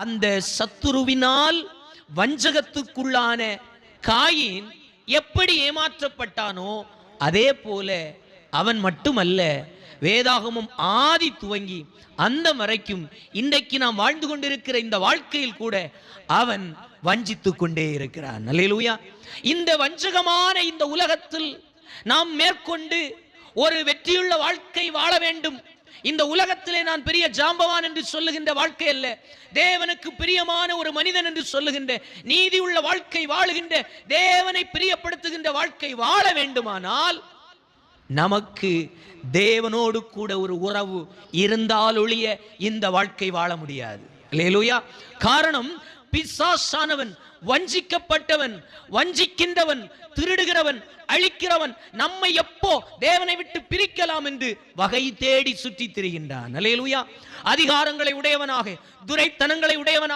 அந்த சத்துருவினால் வஞ்சகத்துக்குள்ளான காயின் எப்படி ஏமாற்றப்பட்டானோ அதே போல அவன் மட்டுமல்ல, வேதாகமம் ஆதி துவங்கி அந்த வரைக்கும் இன்றைக்கு நாம் வாழ்ந்து கொண்டிருக்கிற இந்த வாழ்க்கையில் கூட அவன் வஞ்சித்துக் கொண்டே இருக்கிறான். அல்லேலூயா. இந்த வஞ்சகமான இந்த உலகத்தில் நாம் மேற்கொண்டு ஒரு வெற்றியுள்ள வாழ்க்கை வாழ வேண்டும். இந்த உலகத்திலே நான் பெரிய ஜாம்பவான் என்று சொல்லுகின்ற வாழ்க்கை அல்ல, தேவனுக்கு பிரியமான ஒரு மனிதன் என்று சொல்லுகின்ற நீதி உள்ள வாழ்க்கை வாழுகின்ற, தேவனை பிரியப்படுத்துகின்ற வாழ்க்கை வாழ வேண்டுமானால் நமக்கு தேவனோடு கூட ஒரு உறவு இருந்தால் ஒழிய இந்த வாழ்க்கை வாழ முடியாது. அல்லேலூயா. காரணம், பிசாசானவன், வஞ்சிக்கப்பட்டவன், வஞ்சிக்கின்றவன், திருடுகிறவன், அழிக்கிறவன் நம்மை எப்போ தேவனை விட்டு பிரிக்கலாம் என்று வகை தேடி சுற்றி திரிகின்றான். அல்லேலூயா. அதிகாரங்களை உடையவனாக, துரைத்தனங்களை உடையவனாக